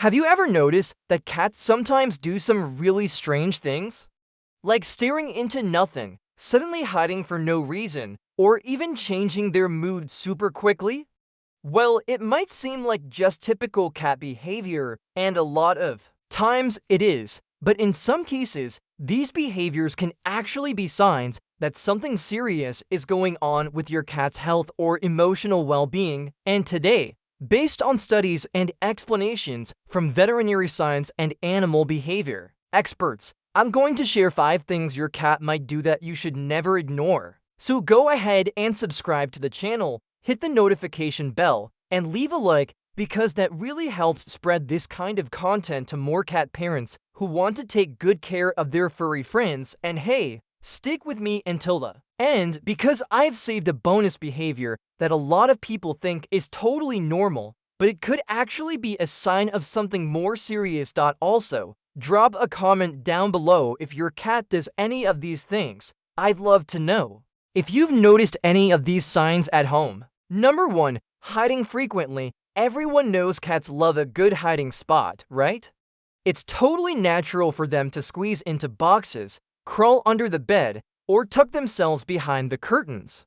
Have you ever noticed that cats sometimes do some really strange things? Like staring into nothing, suddenly hiding for no reason, or even changing their mood super quickly? Well, it might seem like just typical cat behavior, and a lot of times it is, but in some cases, these behaviors can actually be signs that something serious is going on with your cat's health or emotional well-being. And today, based on studies and explanations from veterinary science and animal behavior experts, I'm going to share 5 things your cat might do that you should never ignore. So go ahead and subscribe to the channel, hit the notification bell, and leave a like because that really helps spread this kind of content to more cat parents who want to take good care of their furry friends. And hey, stick with me until the end because I've saved a bonus behavior that a lot of people think is totally normal, but it could actually be a sign of something more serious. Also, drop a comment down below if your cat does any of these things. I'd love to know if you've noticed any of these signs at home. Number 1. Hiding frequently. Everyone knows cats love a good hiding spot, right? It's totally natural for them to squeeze into boxes, crawl under the bed, or tuck themselves behind the curtains.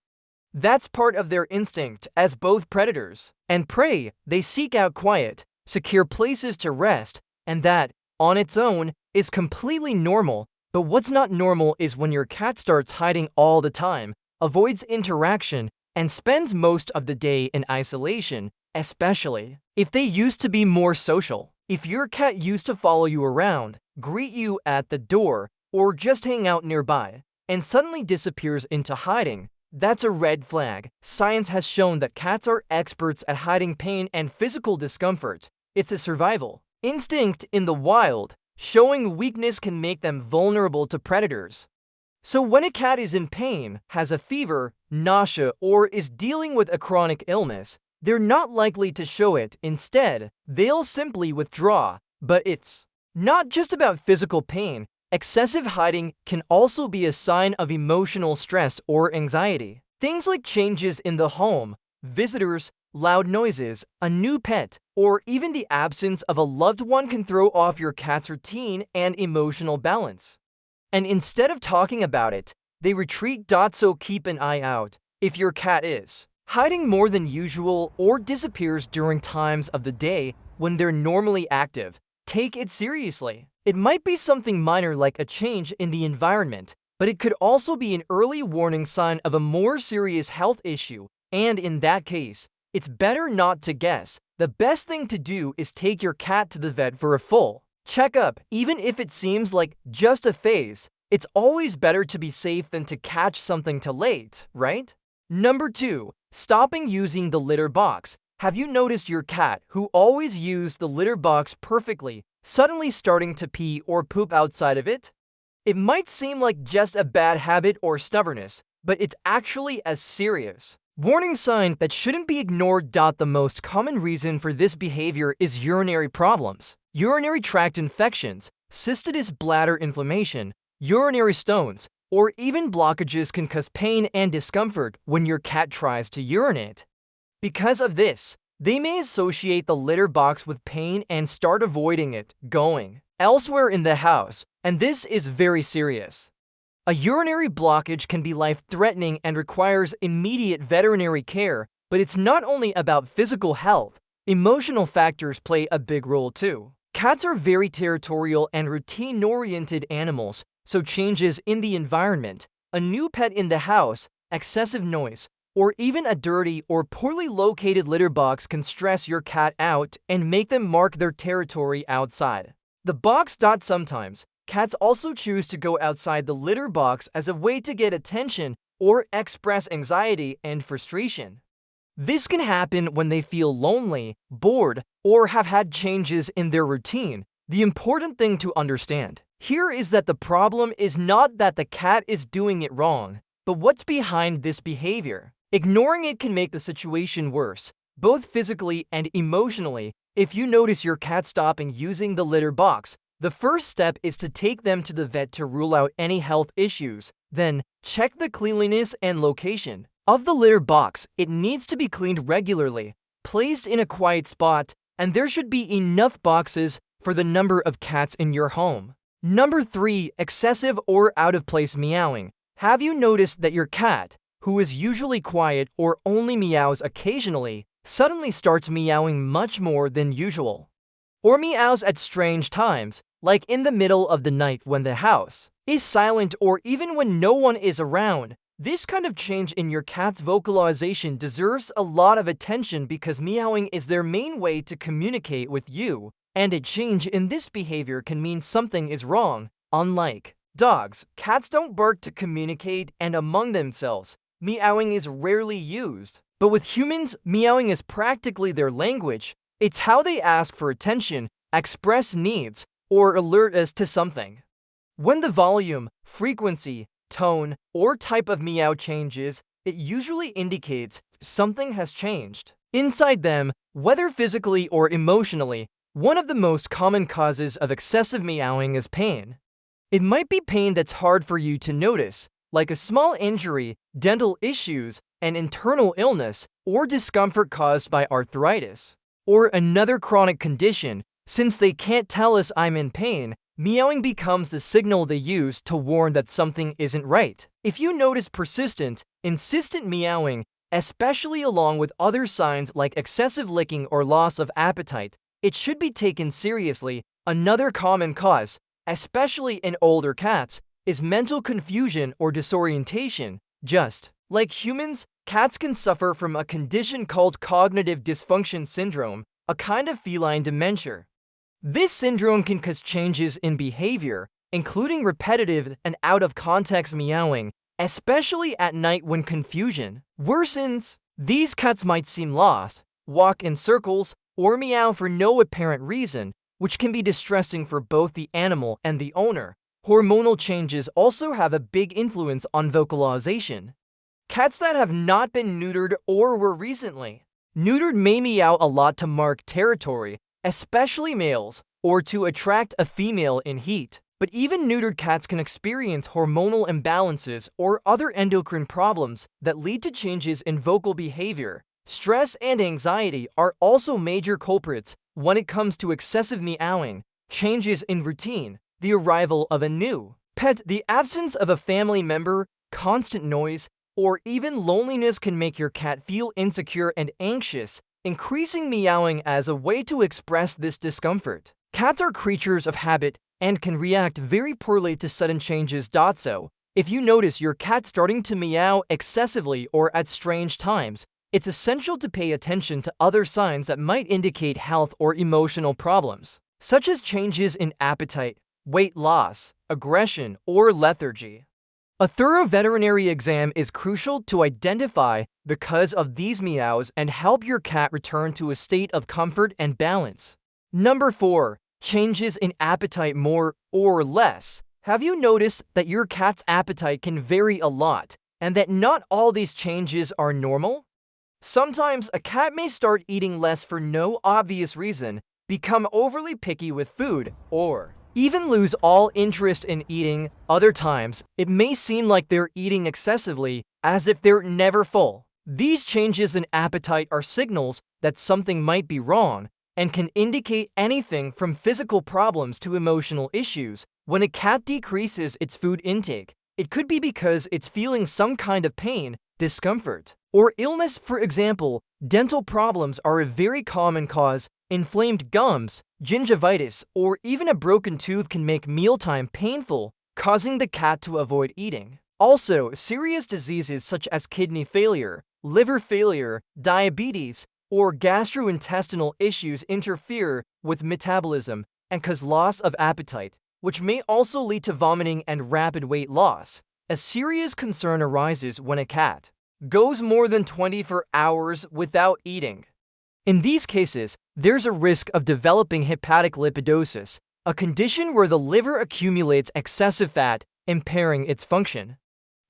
That's part of their instinct as both predators and prey. They seek out quiet, secure places to rest, and that, on its own, is completely normal. But what's not normal is when your cat starts hiding all the time, avoids interaction, and spends most of the day in isolation, especially if they used to be more social. If your cat used to follow you around, greet you at the door, or just hang out nearby, and suddenly disappears into hiding, that's a red flag. Science has shown that cats are experts at hiding pain and physical discomfort. It's a survival instinct in the wild. Showing weakness can make them vulnerable to predators. So when a cat is in pain, has a fever, nausea, or is dealing with a chronic illness, they're not likely to show it. Instead, they'll simply withdraw. But it's not just about physical pain. Excessive hiding can also be a sign of emotional stress or anxiety. Things like changes in the home, visitors, loud noises, a new pet, or even the absence of a loved one can throw off your cat's routine and emotional balance. And instead of talking about it, they retreat. So keep an eye out. If your cat is hiding more than usual or disappears during times of the day when they're normally active, take it seriously. It might be something minor like a change in the environment, but it could also be an early warning sign of a more serious health issue. And in that case, it's better not to guess. The best thing to do is take your cat to the vet for a full checkup. Even if it seems like just a phase, it's always better to be safe than to catch something too late, right? Number 2. Stopping using the litter box. Have you noticed your cat, who always used the litter box perfectly, suddenly starting to pee or poop outside of it? It might seem like just a bad habit or stubbornness, but it's actually a serious warning sign that shouldn't be ignored. The most common reason for this behavior is urinary problems. Urinary tract infections, cystitis, bladder inflammation, urinary stones, or even blockages can cause pain and discomfort when your cat tries to urinate. Because of this, they may associate the litter box with pain and start avoiding it, going elsewhere in the house, and this is very serious. A urinary blockage can be life-threatening and requires immediate veterinary care, but it's not only about physical health. Emotional factors play a big role too. Cats are very territorial and routine-oriented animals, so changes in the environment, a new pet in the house, excessive noise, or even a dirty or poorly located litter box can stress your cat out and make them mark their territory outside the box. Sometimes, cats also choose to go outside the litter box as a way to get attention or express anxiety and frustration. This can happen when they feel lonely, bored, or have had changes in their routine. The important thing to understand here is that the problem is not that the cat is doing it wrong, but what's behind this behavior. Ignoring it can make the situation worse, both physically and emotionally. If you notice your cat stopping using the litter box, the first step is to take them to the vet to rule out any health issues. Then, check the cleanliness and location of the litter box. It needs to be cleaned regularly, placed in a quiet spot, and there should be enough boxes for the number of cats in your home. Number 3. Excessive or out-of-place meowing. Have you noticed that your cat, who is usually quiet or only meows occasionally, suddenly starts meowing much more than usual? Or meows at strange times, like in the middle of the night when the house is silent or even when no one is around? This kind of change in your cat's vocalization deserves a lot of attention because meowing is their main way to communicate with you, and a change in this behavior can mean something is wrong. Unlike dogs, cats don't bark to communicate and among themselves. Meowing is rarely used. But with humans, meowing is practically their language. It's how they ask for attention, express needs, or alert us to something. When the volume, frequency, tone, or type of meow changes, it usually indicates something has changed inside them, whether physically or emotionally. One of the most common causes of excessive meowing is pain. It might be pain that's hard for you to notice, like a small injury, dental issues, an internal illness, or discomfort caused by arthritis, or another chronic condition. Since they can't tell us I'm in pain, meowing becomes the signal they use to warn that something isn't right. If you notice persistent, insistent meowing, especially along with other signs like excessive licking or loss of appetite, it should be taken seriously. Another common cause, especially in older cats, is mental confusion or disorientation. Just like humans, cats can suffer from a condition called cognitive dysfunction syndrome, a kind of feline dementia. This syndrome can cause changes in behavior, including repetitive and out-of-context meowing, especially at night when confusion worsens. These cats might seem lost, walk in circles, or meow for no apparent reason, which can be distressing for both the animal and the owner. Hormonal changes also have a big influence on vocalization. Cats that have not been neutered or were recently neutered may meow a lot to mark territory, especially males, or to attract a female in heat. But even neutered cats can experience hormonal imbalances or other endocrine problems that lead to changes in vocal behavior. Stress and anxiety are also major culprits when it comes to excessive meowing. Changes in routine, the arrival of a new pet, the absence of a family member, constant noise, or even loneliness can make your cat feel insecure and anxious, increasing meowing as a way to express this discomfort. Cats are creatures of habit and can react very poorly to sudden changes. So, if you notice your cat starting to meow excessively or at strange times, it's essential to pay attention to other signs that might indicate health or emotional problems, such as changes in appetite, weight loss, aggression, or lethargy. A thorough veterinary exam is crucial to identify the cause of these meows and help your cat return to a state of comfort and balance. Number 4. Changes in appetite more or less. Have you noticed that your cat's appetite can vary a lot, and that not all these changes are normal? Sometimes a cat may start eating less for no obvious reason, become overly picky with food, or even lose all interest in eating. Other times, it may seem like they're eating excessively, as if they're never full. These changes in appetite are signals that something might be wrong, and can indicate anything from physical problems to emotional issues. When a cat decreases its food intake, it could be because it's feeling some kind of pain, discomfort, or illness. For example, dental problems are a very common cause. Inflamed gums, gingivitis, or even a broken tooth can make mealtime painful, causing the cat to avoid eating. Also, serious diseases such as kidney failure, liver failure, diabetes, or gastrointestinal issues interfere with metabolism and cause loss of appetite, which may also lead to vomiting and rapid weight loss. A serious concern arises when a cat goes more than 24 hours without eating. In these cases, there's a risk of developing hepatic lipidosis, a condition where the liver accumulates excessive fat, impairing its function.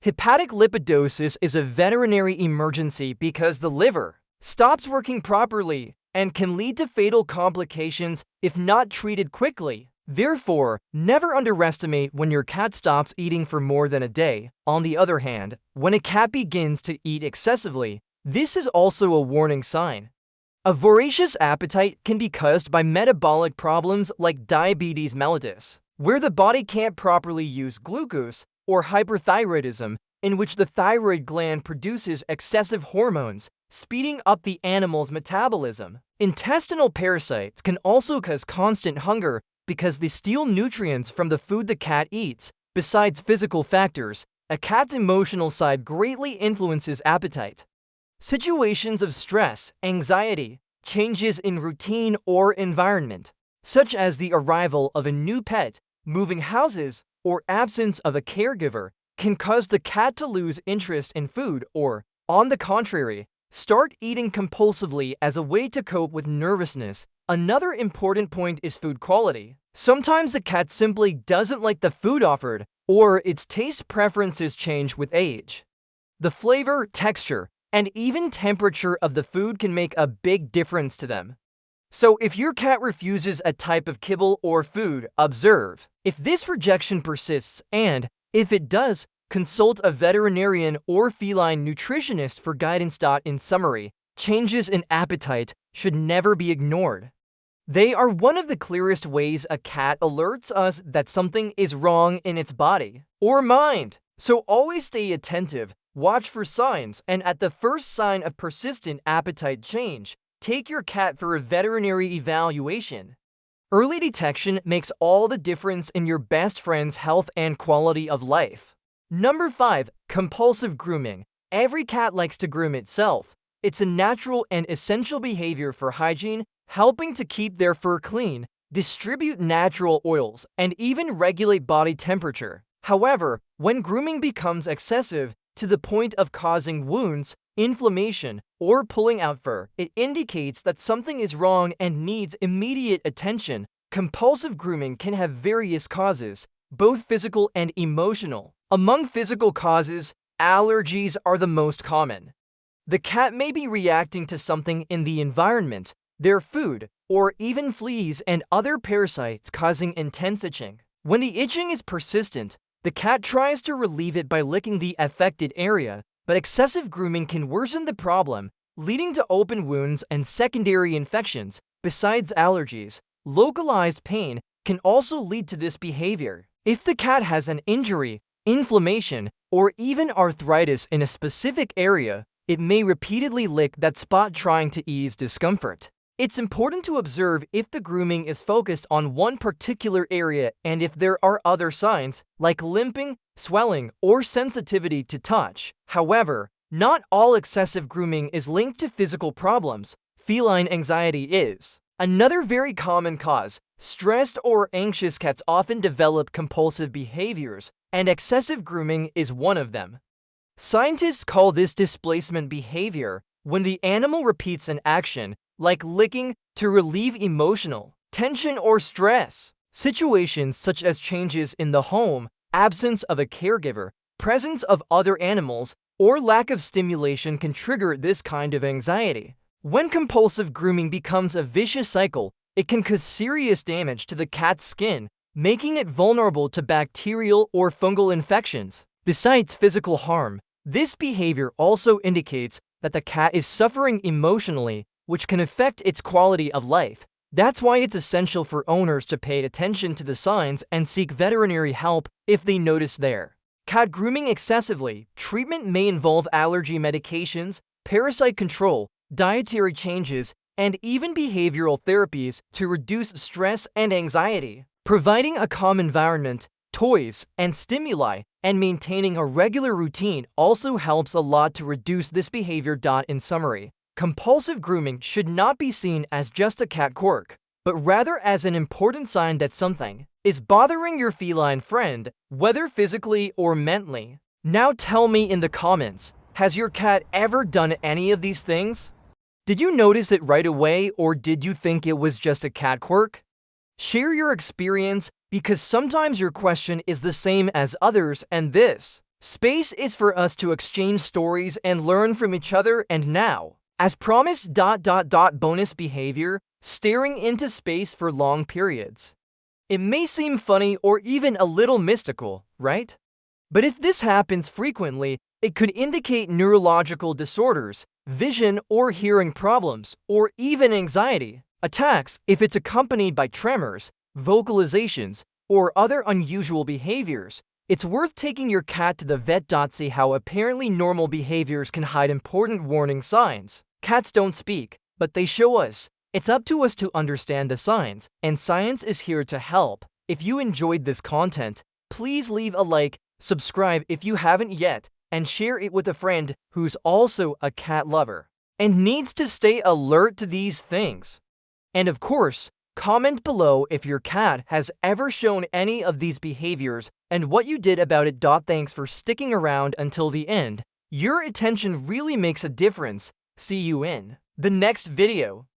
Hepatic lipidosis is a veterinary emergency because the liver stops working properly and can lead to fatal complications if not treated quickly. Therefore, never underestimate when your cat stops eating for more than a day. On the other hand, when a cat begins to eat excessively, this is also a warning sign. A voracious appetite can be caused by metabolic problems like diabetes mellitus, where the body can't properly use glucose, or hyperthyroidism, in which the thyroid gland produces excessive hormones, speeding up the animal's metabolism. Intestinal parasites can also cause constant hunger because they steal nutrients from the food the cat eats. Besides physical factors, a cat's emotional side greatly influences appetite. Situations of stress, anxiety, changes in routine or environment, such as the arrival of a new pet, moving houses, or absence of a caregiver, can cause the cat to lose interest in food or, on the contrary, start eating compulsively as a way to cope with nervousness. Another important point is food quality. Sometimes the cat simply doesn't like the food offered, or its taste preferences change with age. The flavor, texture, and even temperature of the food can make a big difference to them. So if your cat refuses a type of kibble or food, observe. If this rejection persists and, if it does, consult a veterinarian or feline nutritionist for guidance. In summary, changes in appetite should never be ignored. They are one of the clearest ways a cat alerts us that something is wrong in its body or mind. So always stay attentive, watch for signs, and at the first sign of persistent appetite change, take your cat for a veterinary evaluation. Early detection makes all the difference in your best friend's health and quality of life. Number 5. Compulsive grooming. Every cat likes to groom itself. It's a natural and essential behavior for hygiene, helping to keep their fur clean, distribute natural oils, and even regulate body temperature. However, when grooming becomes excessive to the point of causing wounds, inflammation, or pulling out fur, it indicates that something is wrong and needs immediate attention. Compulsive grooming can have various causes, both physical and emotional. Among physical causes, allergies are the most common. The cat may be reacting to something in the environment, their food, or even fleas and other parasites causing intense itching. When the itching is persistent, the cat tries to relieve it by licking the affected area, but excessive grooming can worsen the problem, leading to open wounds and secondary infections. Besides allergies, localized pain can also lead to this behavior. If the cat has an injury, inflammation, or even arthritis in a specific area, it may repeatedly lick that spot trying to ease discomfort. It's important to observe if the grooming is focused on one particular area and if there are other signs, like limping, swelling, or sensitivity to touch. However, not all excessive grooming is linked to physical problems. Feline anxiety is another very common cause. Stressed or anxious cats often develop compulsive behaviors, and excessive grooming is one of them. Scientists call this displacement behavior when the animal repeats an action, like licking, to relieve emotional tension or stress. Situations such as changes in the home, absence of a caregiver, presence of other animals, or lack of stimulation can trigger this kind of anxiety. When compulsive grooming becomes a vicious cycle, it can cause serious damage to the cat's skin, making it vulnerable to bacterial or fungal infections. Besides physical harm, this behavior also indicates that the cat is suffering emotionally, which can affect its quality of life. That's why it's essential for owners to pay attention to the signs and seek veterinary help if they notice there. Cat grooming excessively. Treatment may involve allergy medications, parasite control, dietary changes, and even behavioral therapies to reduce stress and anxiety. Providing a calm environment, toys, and stimuli, and maintaining a regular routine also helps a lot to reduce this behavior. In summary, compulsive grooming should not be seen as just a cat quirk, but rather as an important sign that something is bothering your feline friend, whether physically or mentally. Now tell me in the comments, has your cat ever done any of these things? Did you notice it right away, or did you think it was just a cat quirk? Share your experience, because sometimes your question is the same as others, and this space is for us to exchange stories and learn from each other. And now, as promised, bonus behavior, staring into space for long periods. It may seem funny or even a little mystical, right? But if this happens frequently, it could indicate neurological disorders. vision or hearing problems, or even anxiety attacks if it's accompanied by tremors, vocalizations, or other unusual behaviors. It's worth taking your cat to the vet. See how apparently normal behaviors can hide important warning signs. Cats don't speak, but they show us. It's up to us to understand the signs, and science is here to help. If you enjoyed this content, please leave a like, subscribe if you haven't yet, and share it with a friend who's also a cat lover and needs to stay alert to these things. And of course, comment below if your cat has ever shown any of these behaviors and what you did about it. Thanks for sticking around until the end. Your attention really makes a difference. See you in the next video.